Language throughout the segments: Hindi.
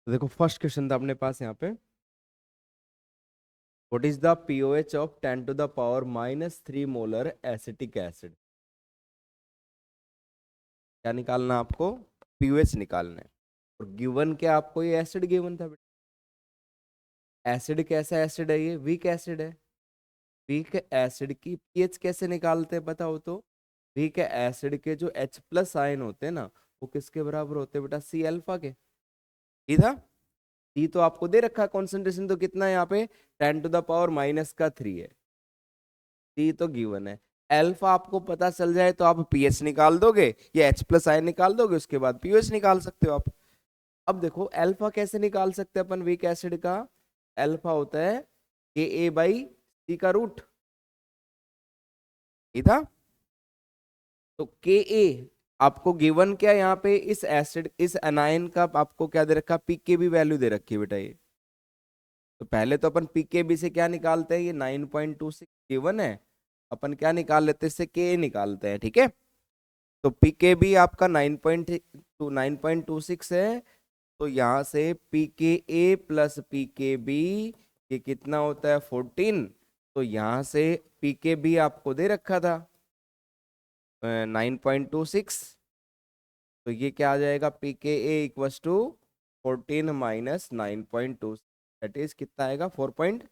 तो देखो फर्स्ट क्वेश्चन था अपने पास यहाँ पे, what is the POH of 10 to the power -3 molar acetic acid. क्या निकालना आपको? पीओएच निकालना है। और गिवन क्या आपको? ये एसिड गिवन था बेटा। एसिड कैसा एसिड है? ये वीक एसिड है। वीक एसिड की पीएच कैसे निकालते हैं बताओ तो? वीक एसिड के जो H+ आयन होते हैं ना, वो किसके बराबर होते हैं बेटा? सी अल्फा के। ठीक था। सी तो आपको दे रखा है, कॉन्सेंट्रेशन तो कितना है यहाँ पे? 10⁻⁻³ है। सी तो गिवन है। अल्फा आपको पता चल जाए तो आप पीएच निकाल दोगे, या H+ आयन निकाल दोगे, उसके बाद पीओएच निकाल सकते हो आप। अब देखो अल्फा कैसे निकाल सकते हैं अपन वीक एसिड का? अल्फा होता है Ka/C का रूट। ये था। तो Ka आपको गिवन क्या यहाँ पे? इस एसिड, इस अनायन का आपको क्या दे रखा? पीकेबी वैल्यू दे रखी है बेटा ये। तो पहले तो अपन पीकेबी से क्या निकालते हैं? ये 9.26 गिवन है। अपन क्या निकाल लेते हैं? इससे के निकालते हैं। ठीक है। तो पीकेबी आपका 9.26 है। तो यहाँ से Pka प्लस पीकेबी ये कितना होता है? 14। तो यहाँ से पीकेबी आपको दे रखा था 9.26। तो ये क्या आ जाएगा? Pka = 14 - 9.2, दैट इज कितना आएगा? 4 पॉइंट।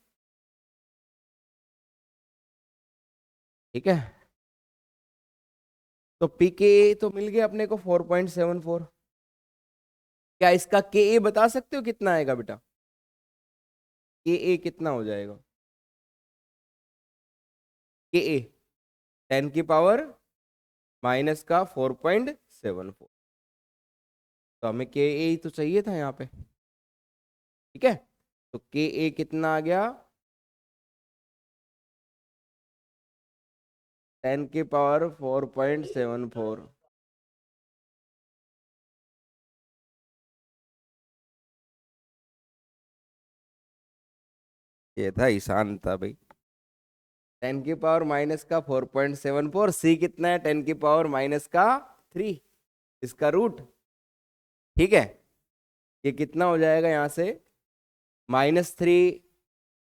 ठीक है। तो पीके तो मिल गया अपने को 4.74। क्या इसका के बता सकते हो कितना आएगा बेटा? के कितना हो जाएगा? के 10⁻⁻⁴ तो हमें के ही तो चाहिए था यहाँ पे। ठीक है। तो के कितना आ गया? 10⁻⁴.74। ये था, ईशान था भाई। 10⁻⁻⁴.74। सी कितना है? 10⁻⁻3, इसका रूट। ठीक है। ये कितना हो जाएगा यहाँ से? -3।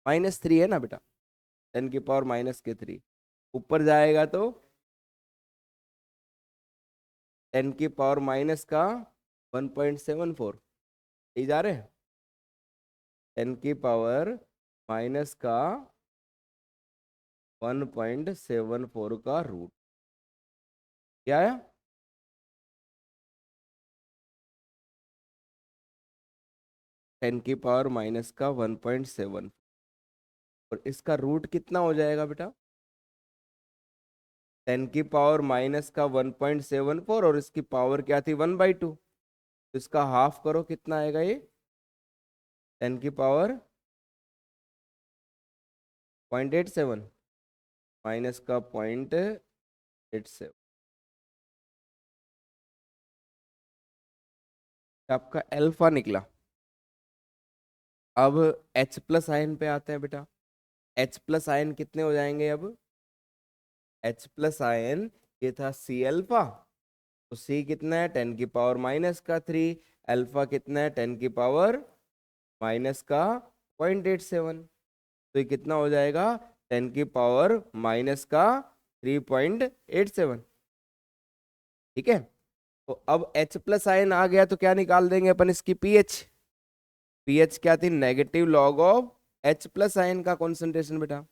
-3 है ना बेटा? 10⁻⁻3 ऊपर जाएगा तो 10⁻⁻1.74। यही जा रहे हैं। 10⁻⁻1.74 का रूट क्या है? 10⁻⁻1.7 और इसका रूट कितना हो जाएगा बेटा? 10⁻⁻1.74 और इसकी पावर क्या थी? 1/2। तो इसका हाफ करो, कितना आएगा ये? 10⁻0.87 माइनस का 0.87, आपका अल्फा निकला। अब H+ आयन पे आते हैं बेटा। H+ आयन कितने हो जाएंगे अब? H+ आयन ये था सी अल्फा। तो सी कितना है? 10⁻⁻3। अल्फा कितना है? 10⁻⁻⁻0.87। तो ये कितना हो जाएगा? 10⁻⁻3.87। ठीक है। तो अब H+ आयन आ गया तो क्या निकाल देंगे अपन? इसकी पीएच। पीएच क्या थी? Negative log of H+ ion का कॉन्सेंट्रेशन बेटा।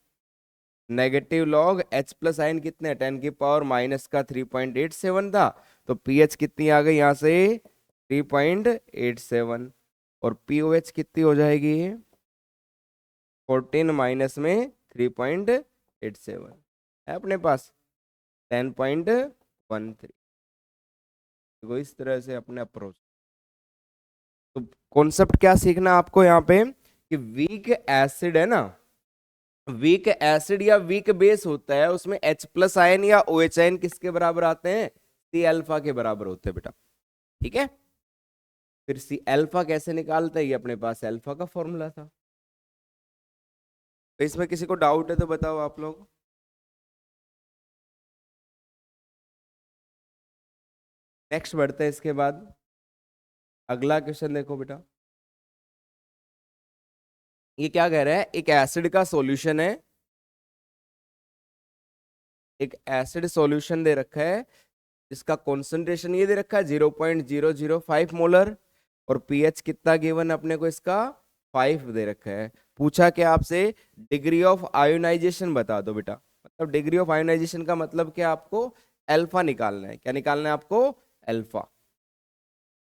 नेगेटिव लॉग H+ आयन कितने? 10⁻⁻3.87 था। तो पीएच कितनी आ गई यहाँ से? 3.87। और पीओएच कितनी हो जाएगी? 14 माइनस में 3.87 है अपने पास 10.13। तो इस तरह से अपने अप्रोच। तो कॉन्सेप्ट क्या सीखना आपको यहाँ पे? कि वीक एसिड है ना, वीक एसिड या वीक बेस होता है, उसमें H+ आयन या OH आयन किसके बराबर आते हैं? सी अल्फा के बराबर होते हैं बेटा। ठीक है। फिर सी अल्फा कैसे निकालते हैं? ये अपने पास अल्फा का फॉर्मूला था। तो इसमें किसी को डाउट है तो बताओ आप लोग। नेक्स्ट बढ़ते हैं इसके बाद। अगला क्वेश्चन देखो बेटा। ये क्या कह रहा है, एक एसिड का सॉल्यूशन है, एक एसिड सॉल्यूशन दे रखा है जिसका कॉन्सेंट्रेशन ये दे रखा है 0.005 मोलर, और पीएच कितना गिवन अपने को इसका 5 दे रखा है। पूछा क्या आपसे, डिग्री ऑफ आयोनाइजेशन बता दो बेटा। मतलब डिग्री ऑफ आयोनाइजेशन का मतलब क्या, आपको अल्फा निकालना है। क्या निकालना है आपको, अल्फा।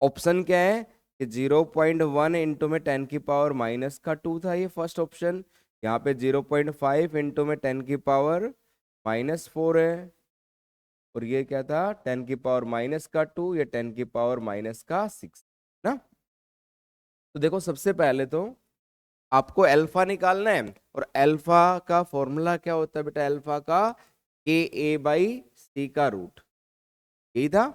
ऑप्शन क्या है कि 0.1 इंटू में 10 की पावर माइनस का 2 था, ये फर्स्ट ऑप्शन। यहाँ पे 0.5 इंटू में 10 की पावर -4 है, और ये क्या था 10 की पावर माइनस का 2, ये 10 की पावर माइनस का 6 ना। तो देखो सबसे पहले तो आपको अल्फा निकालना है, और अल्फा का फॉर्मूला क्या होता है बेटा, अल्फा का KA/C का रूट, यही था।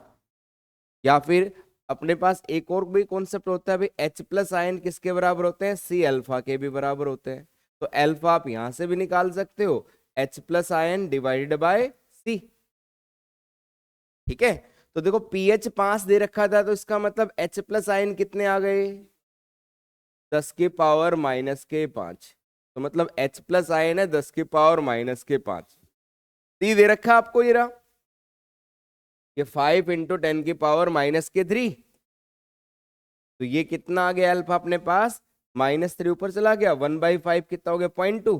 या फिर अपने पास एक और भी कॉन्सेप्ट होता है भाई, H+ आयन किसके बराबर होते हैं, C अल्फा के भी बराबर होते हैं। तो अल्फा आप यहां से भी निकाल सकते हो, H+ ion divided by C। ठीक है, तो देखो pH 5 दे रखा था, तो इसका मतलब H+ आयन कितने आ गए, 10 की पावर -5। तो मतलब H+ आयन है 10 की पावर -5। C दे रखा आपको, ये रहा, ये 5 इंटू 10 की पावर -3। तो ये कितना आ गया अल्फा अपने पास, -3 ऊपर चला गया, 1/5 कितना हो गया, 0.2।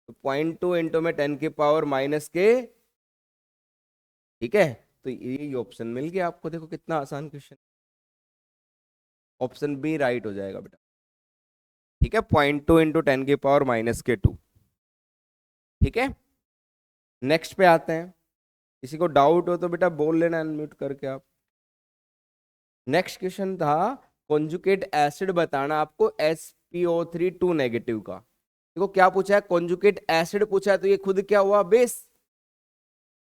तो 0.2 इंटू में 10 की पावर -। ठीक है, तो ये ऑप्शन मिल गया आपको। देखो कितना आसान क्वेश्चन, ऑप्शन बी राइट हो जाएगा बेटा। ठीक है, 0.2 इंटू 10 की पावर -2। ठीक है, नेक्स्ट पे आते हैं। किसी को डाउट हो तो बेटा बोल लेना अनम्यूट करके आप। नेक्स्ट क्वेश्चन था कॉन्जुगेट एसिड बताना आपको SpO3 2 नेगेटिव का। देखो क्या पूछा है, कॉन्जुगेट एसिड पूछा है, तो ये खुद क्या हुआ, बेस।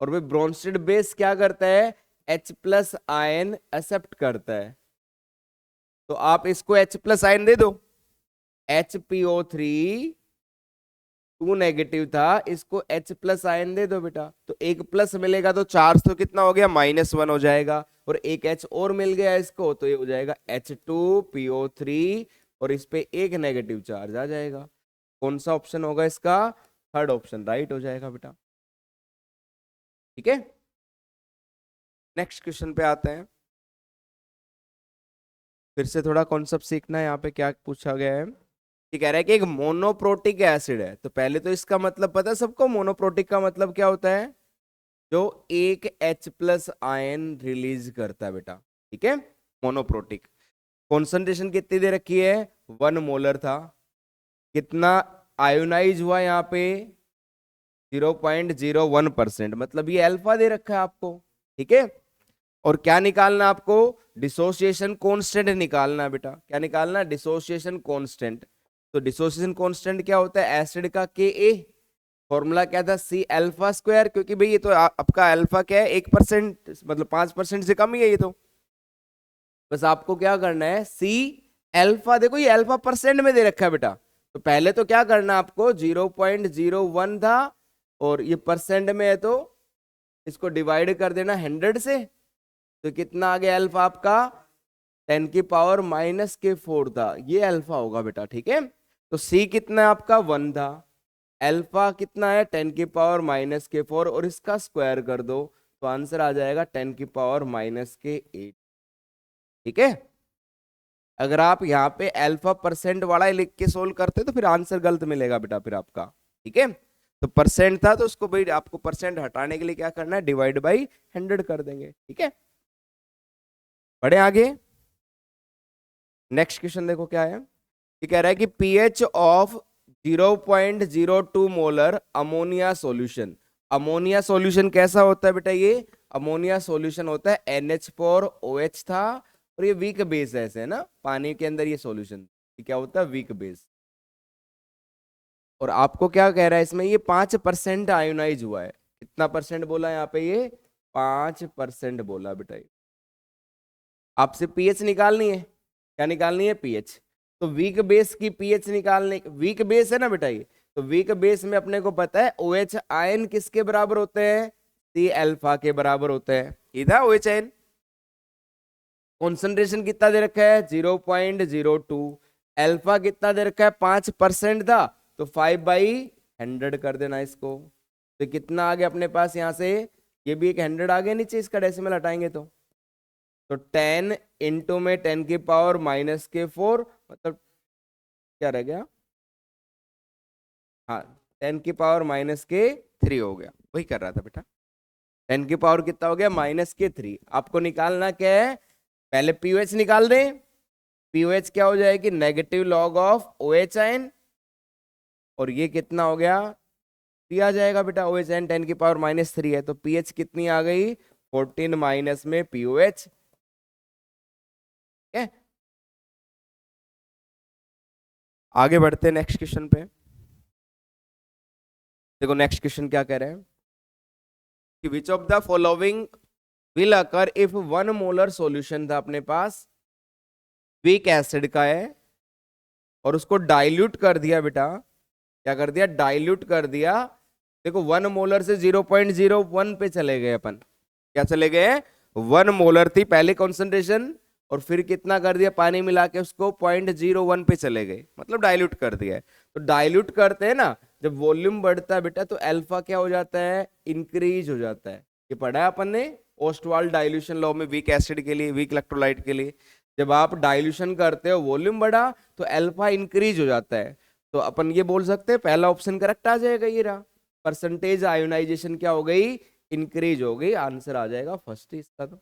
और वे ब्रोंस्टेड बेस क्या करता है, H+ आयन एक्सेप्ट करता है। तो आप इसको H+ आयन दे दो, HpO3 2 नेगेटिव था, इसको H+ आयन दे दो बेटा। तो एक प्लस मिलेगा तो चार्ज तो कितना हो गया, -1 हो जाएगा, और एक H और मिल गया इसको, तो ये हो जाएगा H2PO3, और इस पे एक नेगेटिव चार्ज आ जाएगा। कौन सा ऑप्शन होगा इसका, थर्ड ऑप्शन राइट हो जाएगा बेटा। ठीक है, नेक्स्ट क्वेश्चन पे आते हैं। फिर से थोड़ा कॉन्सेप्ट सीखना है, यहाँ पे क्या पूछा गया है। ये कह रहा है कि एक मोनोप्रोटिक एसिड है, तो पहले तो इसका मतलब पता है सबको, मोनोप्रोटिक का मतलब क्या होता है, जो एक H+ आयन रिलीज करता है बेटा। ठीक है, मोनोप्रोटिक। कॉन्सेंट्रेशन कितनी दे रखी है, 1 मोलर था। कितना आयोनाइज हुआ यहाँ पे, 0.01%, मतलब ये अल्फा दे रखा है आपको। ठीक है, और क्या निकालना आपको, डिसोसिएशन कांस्टेंट निकालना है बेटा। क्या निकालना, डिसोसिएशन कांस्टेंट। तो डिसोसिएशन कांस्टेंट क्या होता है, एसिड का Ka। फॉर्मूला क्या था, C अल्फा स्क्वायर, क्योंकि भाई ये तो आपका अल्फा क्या है, 1%, मतलब 5% से कम ही है ये तो। बस आपको क्या करना है, C अल्फा, देखो ये अल्फा परसेंट में दे रखा है बेटा। तो पहले तो क्या करना है आपको, 0.01 था, और ये परसेंट में है, तो इसको डिवाइड कर देना 100 से। तो कितना आ गया अल्फा आपका, 10 की पावर -4 था, ये अल्फा होगा बेटा। ठीक है, तो C कितना है आपका, 1 था। अल्फा कितना है, 10 की पावर -4, और इसका स्क्वायर कर दो, तो आंसर आ जाएगा 10 की पावर -8। ठीक है, अगर आप यहाँ पे अल्फा परसेंट वाला ही लिख के सोल्व करते तो फिर आंसर गलत मिलेगा बेटा फिर आपका। ठीक है, तो परसेंट था, तो उसको भाई आपको परसेंट हटाने के लिए क्या करना है, डिवाइड बाई 100 कर देंगे। ठीक है, बढ़े आगे। नेक्स्ट क्वेश्चन देखो क्या है, ये कह रहा है कि pH of 0.02 molar ammonia solution. Ammonia solution कैसा होता है बेटा, ये अमोनिया सॉल्यूशन होता है NH4OH था, और ये वीक बेस है ऐसे, है ना, पानी के अंदर ये सॉल्यूशन क्या होता है, वीक बेस। और आपको क्या कह रहा है इसमें, ये 5% आयोनाइज हुआ है। कितना परसेंट बोला यहाँ पे, ये 5% बोला बेटा। ये आपसे पीएच निकालनी है, क्या निकालनी है, पीएच। तो वीक बेस की पीएच निकालने, वीक बेस है ना बेटा ये, तो वीक बेस में अपने को पता है OH आयन किसके बराबर होते हैं, C अल्फा के बराबर होते हैं। इधर OH आयन कॉन्सेंट्रेशन कितना दे रखा है, 0.02। अल्फा कितना दे रखा है 5% था, तो 5/100 कर देना इसको। तो कितना आ गया अपने पास यहाँ से, ये भी एक 100 आ गया नीचे, इसका डेसिमल हटाएंगे तो 10 इंटू में 10⁻⁻⁴ मतलब क्या रह गया, हाँ 10⁻⁻³ हो गया, वही कर रहा था बेटा। 10 की पावर कितना हो गया -3। आपको निकालना क्या है, पहले पीओएच निकाल दें। पीओएच क्या हो जाएगी, negative log of OH ion, और ये कितना हो गया 3 आ जाएगा बेटा। ओएच आयन 10⁻³ है, तो पीएच कितनी आ गई 14 माइनस में पीओएच। आगे बढ़ते हैं नेक्स्ट क्वेश्चन पे। देखो नेक्स्ट क्वेश्चन क्या कह रहे हैं कि which of the following will occur if 1 molar solution था अपने पास, वीक एसिड का है, और उसको डाइल्यूट कर दिया बेटा, क्या कर दिया डाइल्यूट कर दिया। देखो 1 मोलर से 0.01 पे चले गए अपन, क्या चले गए 1 मोलर थी पहले कॉन्सेंट्रेशन, और फिर कितना कर दिया पानी मिला के उसको 0.01 पे चले गए, मतलब डाइल्यूट कर दिया है। तो डाइल्यूट करते हैं ना, जब वॉल्यूम बढ़ता है बेटा तो अल्फा क्या हो जाता है इंक्रीज हो जाता है। ये पढ़ा है अपन ने ओस्टवाल्ड डाइल्यूशन लॉ में, वीक एसिड के लिए, वीक इलेक्ट्रोलाइट के लिए, जब आप डाइल्यूशन करते हो वॉल्यूम बढ़ा तो अल्फा इंक्रीज हो जाता है। तो अपन ये बोल सकते हैं पहला ऑप्शन करेक्ट आ जाएगा, ये रहा परसेंटेज आयोनाइजेशन क्या हो गई इंक्रीज हो गई, आंसर आ जाएगा फर्स्ट ही इसका। तो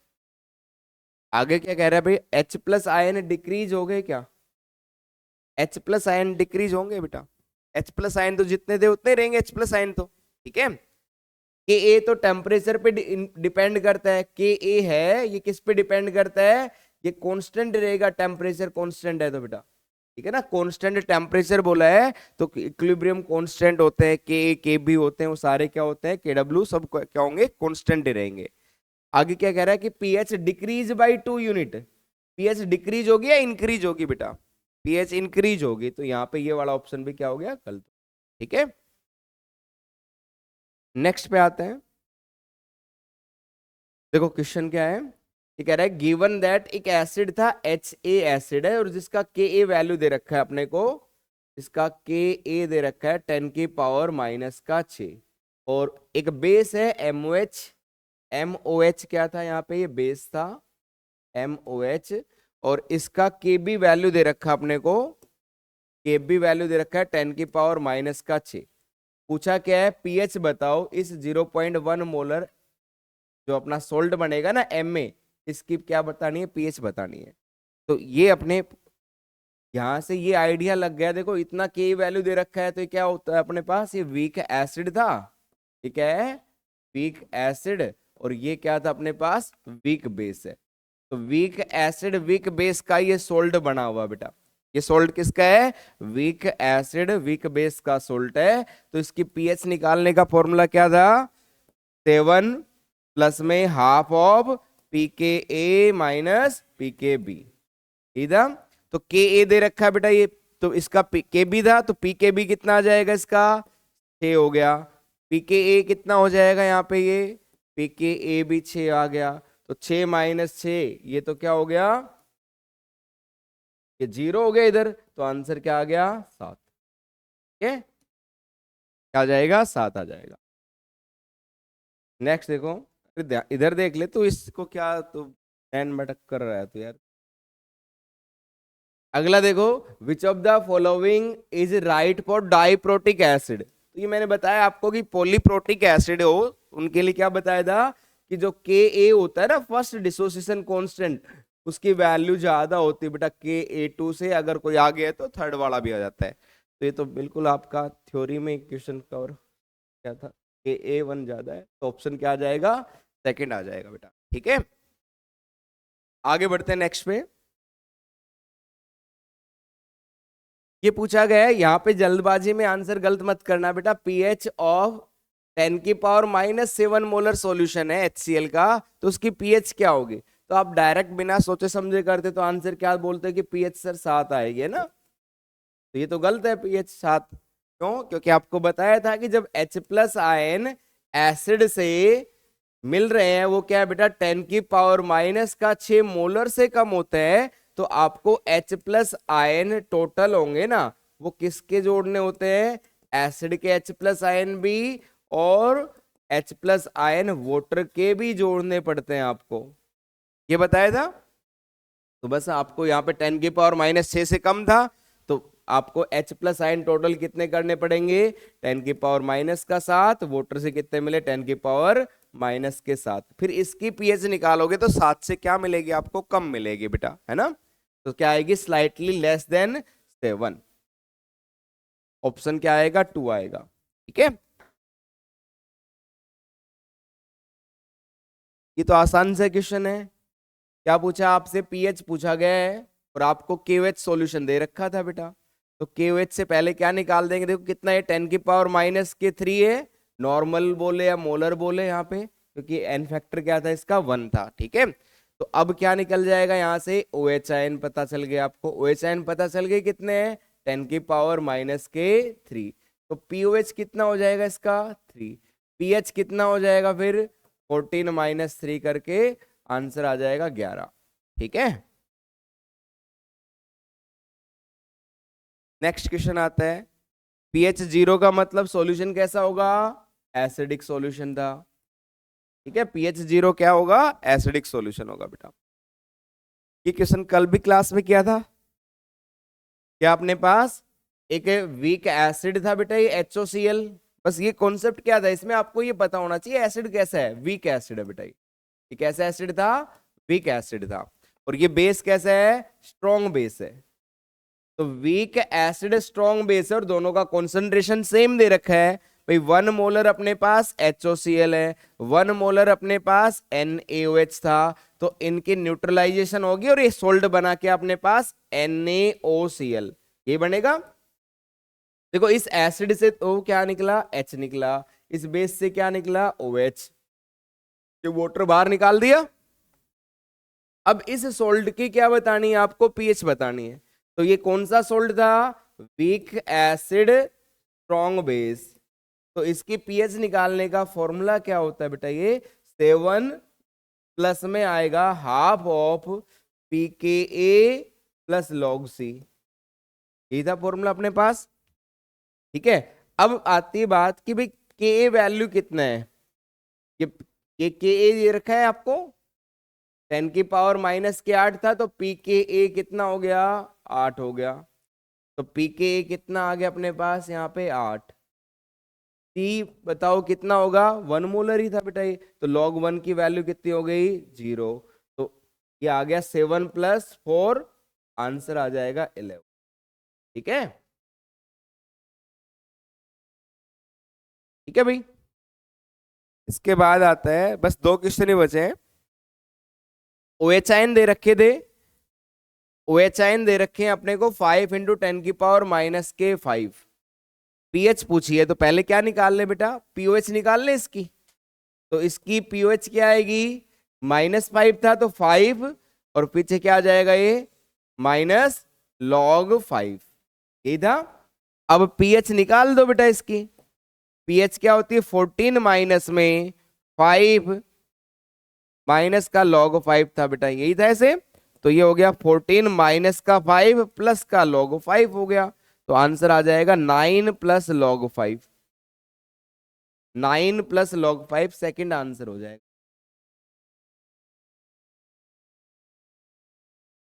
आगे क्या कह रहा है भाई, H+ आयन डिक्रीज हो गए क्या, H+ आयन डिक्रीज होंगे बेटा। H+ आयन तो जितने थे उतने रहेंगे H+ आयन तो, ठीक है। के ए तो टेम्परेचर पे डिपेंड करता है, के ए है ये किस पे डिपेंड करता है, ये कांस्टेंट रहेगा, टेम्परेचर कांस्टेंट है तो बेटा, ठीक है ना। कांस्टेंट टेम्परेचर बोला है तो इक्विलिब्रियम कांस्टेंट होते हैं, के ए के बी होते हैं, वो सारे क्या होते हैं के डब्ल्यू सब क्या होंगे कांस्टेंट रहेंगे। आगे क्या कह रहा है कि pH decrease by 2 unit, pH decrease होगी या इंक्रीज होगी बेटा, पीएच इंक्रीज होगी, तो यहाँ पे ये वाला ऑप्शन भी क्या हो गया गलत, ठीक है। नेक्स्ट पे आते हैं। देखो क्वेश्चन क्या है, ये कह रहा है गिवन दैट एक एसिड था HA एसिड है, और जिसका Ka वैल्यू दे रखा है अपने को, इसका Ka दे रखा है 10⁻⁻6, और एक बेस है MOH, MOH क्या था यहाँ पे, ये बेस था MOH, और इसका Kb वैल्यू दे रखा अपने को, Kb वैल्यू दे रखा है 10⁻⁻6। पूछा क्या है पीएच बताओ इस 0.1 मोलर जो अपना सोल्ट बनेगा ना एम में, इसकी क्या बतानी है पीएच बतानी है। तो ये अपने यहां से ये आइडिया लग गया, देखो इतना के वैल्यू दे रखा है तो ये क्या होता है अपने पास, ये वीक एसिड था, ये क्या है वीक एसिड, और ये क्या था अपने पास वीक बेस है। तो वीक एसिड वीक बेस का ये सोल्ट बना हुआ बेटा, ये सोल्ट किसका है वीक एसिड वीक बेस का सोल्ट है। तो इसकी पीएच निकालने का फॉर्मूला क्या था, 7 प्लस में half of pKa minus pKb, इधर तो Ka दे रखा है बेटा ये, तो इसका Kb था तो pKb कितना आ जाएगा इसका 6 हो गया, pKa कितना हो जाएगा यहाँ पे ये pKa भी 6 आ गया, तो 6 माइनस 6 ये तो क्या हो गया ये 0 हो गया इधर, तो आंसर क्या आ गया 7, ठीक है क्या आ जाएगा 7 आ जाएगा। नेक्स्ट देखो, इधर देख ले, तो इसको क्या तो एन भटक कर रहा है तो यार। अगला देखो, which of the following is right for diprotic acid. तो ये मैंने बताया आपको कि पॉलीप्रोटिक एसिड हो उनके लिए क्या बताया था कि जो Ka होता है ना फर्स्ट डिसोसिएशन कांस्टेंट, उसकी वैल्यू ज्यादा होती है बेटा Ka2 से, अगर कोई आ गया तो थर्ड वाला भी आ जाता है। तो ये तो बिल्कुल आपका थ्योरी में क्वेश्चन कवर क्या था, Ka1 ज्यादा है, तो ऑप्शन क्या आ जाएगा सेकंड आ जाएगा बेटा, ठीक है। आगे बढ़ते हैं नेक्स्ट पे। ये पूछा गया है यहाँ पे जल्दबाजी में आंसर गलत मत करना बेटा, पीएच ऑफ 10⁻⁻7 मोलर सॉल्यूशन है HCl का, तो उसकी पीएच क्या होगी। तो आप डायरेक्ट बिना सोचे समझे करते तो आंसर क्या बोलते कि पीएच सर 7 आएगी ना, तो ये तो गलत है पीएच 7, क्यों, क्योंकि आपको बताया था कि जब H+ आयन एसिड से मिल रहे हैं वो क्या है बेटा 10⁻⁻6 मोलर से कम होते हैं, तो आपको H प्लस आयन टोटल होंगे ना, वो किसके जोड़ने होते हैं? एसिड के H प्लस आयन भी और H प्लस आयन वाटर के भी जोड़ने पड़ते हैं आपको, ये बताया था। तो बस आपको यहाँ पे 10⁻⁻6 से कम था, तो आपको H प्लस आयन टोटल कितने करने पड़ेंगे? 10⁻⁻⁷ वाटर से कितने मिले? 10⁻⁻के 7। फिर इसकी पीएच निकालोगे तो 7 से क्या मिलेगी आपको? कम मिलेगी बेटा, है ना। तो क्या आएगी? Slightly less than 7। ऑप्शन क्या आएगा? 2 आएगा। ठीक है, ये तो आसान सा क्वेश्चन है। क्या पूछा आपसे? पीएच पूछा गया है और आपको केओएच सॉल्यूशन दे रखा था बेटा। तो केओएच से पहले क्या निकाल देंगे? देखो कितना है, 10⁻⁻3 है। नॉर्मल बोले या मोलर बोले यहाँ पे, क्योंकि एन फैक्टर क्या था इसका? 1 था। ठीक है, तो अब क्या निकल जाएगा यहाँ से? OH आयन पता चल गया आपको। OH आयन पता चल गए कितने हैं? 10⁻⁻3। तो पीओएच कितना हो जाएगा इसका? 3। पीएच कितना हो जाएगा फिर? 14-3 करके आंसर आ जाएगा 11। ठीक है, नेक्स्ट क्वेश्चन आता है। पीएच 0 का मतलब सॉल्यूशन कैसा होगा? एसिडिक सॉल्यूशन था। ठीक है, पीएच 0 क्या होगा? एसिडिक सॉल्यूशन होगा बेटा। ये क्वेश्चन कल भी क्लास में किया था। क्या अपने पास एक वीक एसिड था बेटा, ये HOCl। बस ये कॉन्सेप्ट क्या था इसमें, आपको ये पता होना चाहिए एसिड कैसा है? वीक एसिड है बेटा। ये कैसा एसिड था? वीक एसिड था। और ये बेस कैसा है? स्ट्रॉन्ग बेस है। तो वीक एसिड स्ट्रॉन्ग बेस है और दोनों का कॉन्सेंट्रेशन सेम दे रखा है भाई। 1 मोलर अपने पास HOCl है, 1 मोलर अपने पास NaOH था। तो इनकी न्यूट्रलाइजेशन होगी और ये सोल्ट बना के अपने पास NaOCl ये बनेगा। देखो इस एसिड से तो क्या निकला? H निकला। इस बेस से क्या निकला? OH। ये वाटर बाहर निकाल दिया। अब इस सोल्ट की क्या बतानी है आपको? पीएच बतानी है। तो ये कौन सा सोल्ट था? Weak acid strong base. तो इसकी पीएच निकालने का फॉर्मूला क्या होता है बेटा? ये 7 प्लस में आएगा half of pKa plus log C। यही था फॉर्मूला अपने पास। ठीक है, अब आती है बात कि भाई Ka वैल्यू कितना है। ये Ka ये रखा है आपको 10⁻⁻8 था, तो pKa कितना हो गया? 8 हो गया। तो pKa कितना आ गया अपने पास यहाँ पे? 8। टी बताओ कितना होगा? 1 मोलर ही था बेटा ये, तो log 1 की वैल्यू कितनी हो गई? 0। तो ये आ गया 7 + 4, आंसर आ जाएगा 11। ठीक है, ठीक है भाई। इसके बाद आता है, बस 2 क्वेश्चन ही बचे हैं। OH आयन दे रखे थे, OH आयन दे रखे हैं अपने को 5 × 10⁻⁻5। पीएच पूछी है, तो पहले क्या निकाल ले बेटा? पीओएच निकाल ले इसकी। तो इसकी पीओएच क्या आएगी? -5 था तो 5, और पीछे क्या आ जाएगा? ये -log5 यही था। अब पीएच निकाल दो बेटा इसकी। पीएच क्या होती है? 14 माइनस में 5 माइनस का log5 था बेटा, यही था ऐसे। तो ये हो गया 14 माइनस का 5 प्लस का log5 हो गया। तो आंसर आ जाएगा 9 + log5। 9 + log5 सेकंड आंसर हो जाएगा।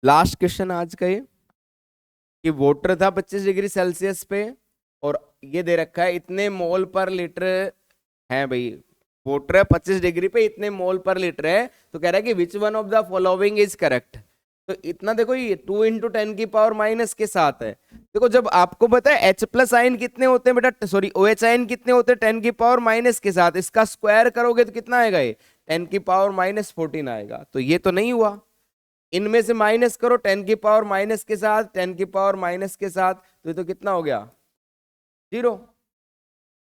लास्ट क्वेश्चन आज का ये कि वाटर था 25 डिग्री सेल्सियस पे और ये दे रखा है इतने मोल पर लीटर है भाई। वाटर है 25 डिग्री पे, इतने मोल पर लीटर है। तो कह रहा है कि which one of the following is correct. तो इतना देखो, ये 2 × 10⁻⁻के 7 है। देखो जब आपको पता है H प्लस आयन कितने होते हैं बेटा, सॉरी OH आयन कितने होते हैं 10⁻⁻के 7, इसका स्क्वायर करोगे तो कितना आएगा? ये 10⁻⁻14 आएगा। तो ये तो नहीं हुआ। इनमें से माइनस करो 10⁻⁻के 7, 10⁻⁻के 7, तो ये तो कितना हो गया? 0।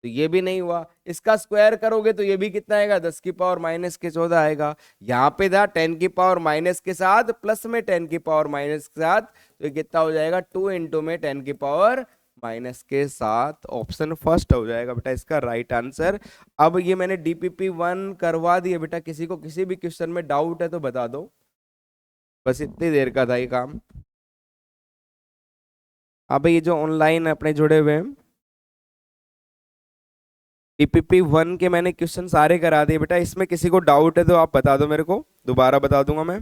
तो ये भी नहीं हुआ। इसका स्क्वायर करोगे तो ये भी कितना आएगा? 10⁻⁻14 आएगा। यहाँ पे था 10⁻⁻के 7 प्लस में 10⁻⁻के 7, तो ये कितना हो जाएगा? 2 × में 10⁻⁻के 7। ऑप्शन फर्स्ट हो जाएगा बेटा इसका राइट आंसर। अब ये मैंने DPP 1 करवा दिया बेटा। किसी को किसी भी क्वेश्चन में डाउट है तो बता दो। बस इतनी देर का था ये काम। अब ये जो ऑनलाइन अपने जुड़े हुए हैं, DPP 1 के मैंने क्वेश्चन सारे करा दिए बेटा। इसमें किसी को डाउट है तो आप बता दो मेरे को, दोबारा बता दूंगा मैं।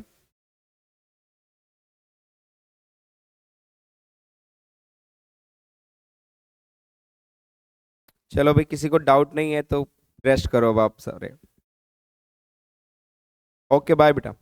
चलो भाई, किसी को डाउट नहीं है तो रेस्ट करो अब आप सारे। ओके बाय बेटा।